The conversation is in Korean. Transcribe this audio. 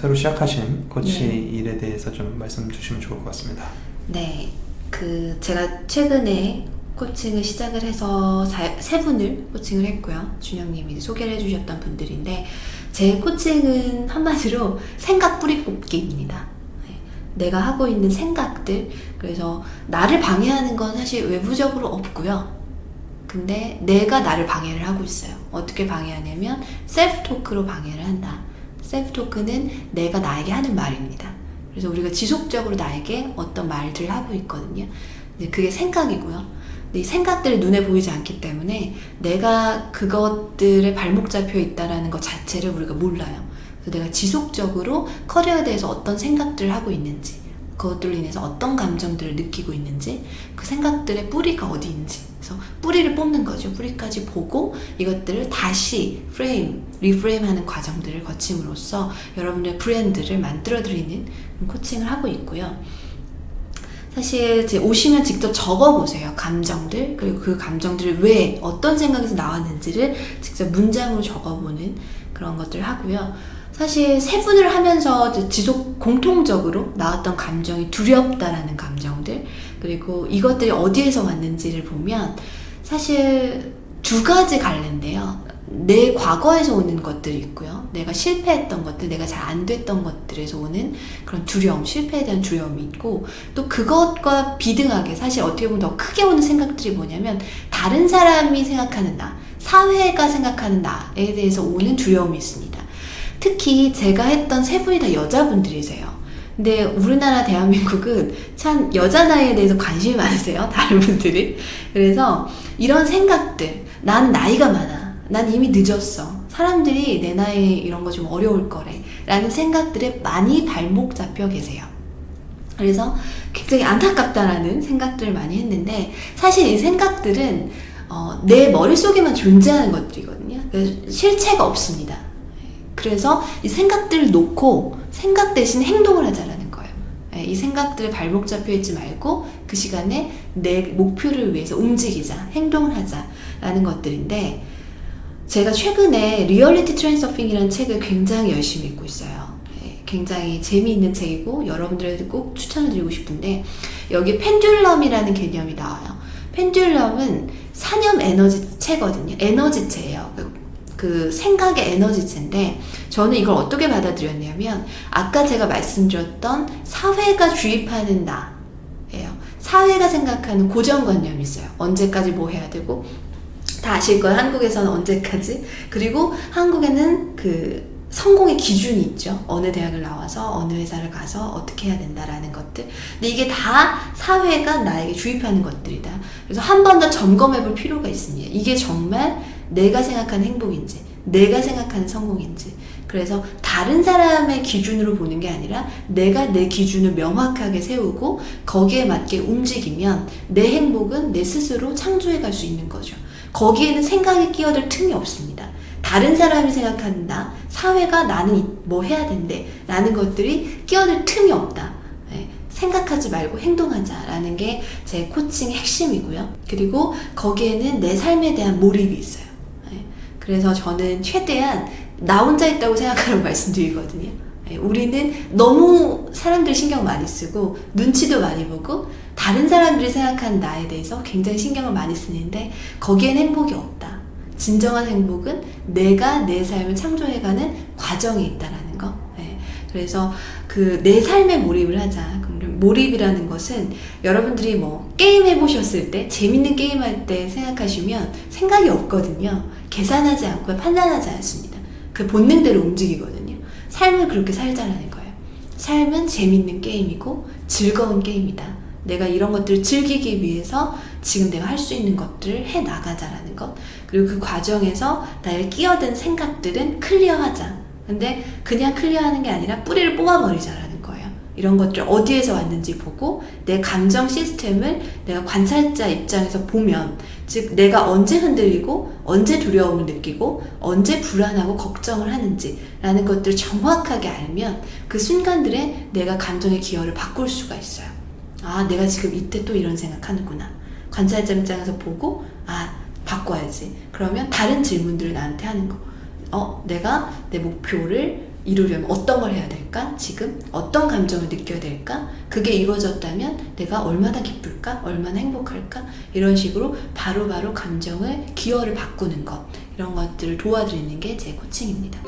새로 시작하신 코치 네. 일에 대해서 좀 말씀 주시면 좋을 것 같습니다. 네, 제가 최근에 코칭을 시작을 해서 세 분을 코칭을 했고요. 준영님이 소개를 해주셨던 분들인데, 제 코칭은 한마디로 생각 뿌리 뽑기입니다. 네, 내가 하고 있는 생각들, 그래서 나를 방해하는 건 사실 외부적으로 없고요. 근데 내가 나를 방해를 하고 있어요. 어떻게 방해하냐면 셀프 토크로 방해를 한다. 셀프 토크는 내가 나에게 하는 말입니다. 그래서 우리가 지속적으로 나에게 어떤 말들을 하고 있거든요. 근데 그게 생각이고요. 근데 이 생각들이 눈에 보이지 않기 때문에 내가 그것들에 발목 잡혀 있다는 것 자체를 우리가 몰라요. 그래서 내가 지속적으로 커리어에 대해서 어떤 생각들을 하고 있는지, 그것들로 인해서 어떤 감정들을 느끼고 있는지, 그 생각들의 뿌리가 어디인지, 그래서 뿌리를 뽑는 거죠. 뿌리까지 보고 이것들을 다시 리프레임하는 과정들을 거침으로써 여러분의 브랜드를 만들어드리는 코칭을 하고 있고요. 사실 오시면 직접 적어보세요. 감정들, 그리고 그 감정들이 왜, 어떤 생각에서 나왔는지를 직접 문장으로 적어보는 그런 것들을 하고요. 사실 세 분을 하면서 지속 공통적으로 나왔던 감정이 두렵다라는 감정들, 그리고 이것들이 어디에서 왔는지를 보면 사실 두 가지 갈래인데요. 내 과거에서 오는 것들이 있고요. 내가 실패했던 것들, 내가 잘 안 됐던 것들에서 오는 그런 두려움, 실패에 대한 두려움이 있고, 또 그것과 비등하게 사실 어떻게 보면 더 크게 오는 생각들이 뭐냐면 다른 사람이 생각하는 나, 사회가 생각하는 나에 대해서 오는 두려움이 있습니다. 특히 제가 했던 세 분이 다 여자분들이세요. 근데 우리나라 대한민국은 참 여자 나이에 대해서 관심이 많으세요. 다른 분들이. 그래서 이런 생각들, 난 나이가 많아, 난 이미 늦었어, 사람들이 내 나이 이런 거 좀 어려울 거래 라는 생각들에 많이 발목 잡혀 계세요. 그래서 굉장히 안타깝다라는 생각들을 많이 했는데, 사실 이 생각들은 내 머릿속에만 존재하는 것들이거든요. 그래서 실체가 없습니다. 그래서 이 생각들을 놓고 생각 대신 행동을 하자라는 거예요. 이 생각들에 발목 잡혀 있지 말고 그 시간에 내 목표를 위해서 움직이자, 행동을 하자라는 것들인데, 제가 최근에 리얼리티 트랜서핑이라는 책을 굉장히 열심히 읽고 있어요. 굉장히 재미있는 책이고 여러분들에게 꼭 추천을 드리고 싶은데, 여기 펜듈럼이라는 개념이 나와요. 펜듈럼은 사념 에너지체거든요. 에너지체예요. 그 생각의 에너지체인데, 저는 이걸 어떻게 받아들였냐면 아까 제가 말씀드렸던 사회가 주입하는 나예요. 사회가 생각하는 고정관념이 있어요. 언제까지 뭐 해야 되고, 다 아실 거예요. 한국에서는 언제까지, 그리고 한국에는 그 성공의 기준이 있죠. 어느 대학을 나와서 어느 회사를 가서 어떻게 해야 된다라는 것들. 근데 이게 다 사회가 나에게 주입하는 것들이다. 그래서 한 번 더 점검해 볼 필요가 있습니다. 이게 정말 내가 생각하는 행복인지, 내가 생각하는 성공인지. 그래서 다른 사람의 기준으로 보는 게 아니라 내가 내 기준을 명확하게 세우고 거기에 맞게 움직이면 내 행복은 내 스스로 창조해 갈 수 있는 거죠. 거기에는 생각이 끼어들 틈이 없습니다. 다른 사람이 생각하는 나, 사회가 나는 뭐 해야 된대 라는 것들이 끼어들 틈이 없다. 생각하지 말고 행동하자라는 게 제 코칭의 핵심이고요. 그리고 거기에는 내 삶에 대한 몰입이 있어요. 그래서 저는 최대한 나 혼자 있다고 생각하라고 말씀드리거든요. 우리는 너무 사람들 신경 많이 쓰고 눈치도 많이 보고 다른 사람들이 생각하는 나에 대해서 굉장히 신경을 많이 쓰는데, 거기엔 행복이 없다. 진정한 행복은 내가 내 삶을 창조해가는 과정에 있다라는 거. 그래서 내 삶에 몰입을 하자. 몰입이라는 것은 여러분들이 뭐 게임 해보셨을 때, 재밌는 게임 할 때 생각하시면 생각이 없거든요. 계산하지 않고 판단하지 않습니다. 그 본능대로 움직이거든요. 삶을 그렇게 살자라는 거예요. 삶은 재밌는 게임이고 즐거운 게임이다. 내가 이런 것들을 즐기기 위해서 지금 내가 할 수 있는 것들을 해 나가자라는 것. 그리고 그 과정에서 나의 끼어든 생각들은 클리어하자. 근데 그냥 클리어하는 게 아니라 뿌리를 뽑아버리자라는 거예요. 이런 것들 어디에서 왔는지 보고 내 감정 시스템을 내가 관찰자 입장에서 보면, 즉 내가 언제 흔들리고 언제 두려움을 느끼고 언제 불안하고 걱정을 하는지 라는 것들을 정확하게 알면 그 순간들에 내가 감정의 기여를 바꿀 수가 있어요. 아, 내가 지금 이때 또 이런 생각하는구나. 관찰자 입장에서 보고 바꿔야지. 그러면 다른 질문들을 나한테 하는 거. 내가 내 목표를 이루려면 어떤 걸 해야 될까? 지금 어떤 감정을 느껴야 될까? 그게 이루어졌다면 내가 얼마나 기쁠까? 얼마나 행복할까? 이런 식으로 바로바로 감정을 기여를 바꾸는 것, 이런 것들을 도와드리는 게 제 코칭입니다.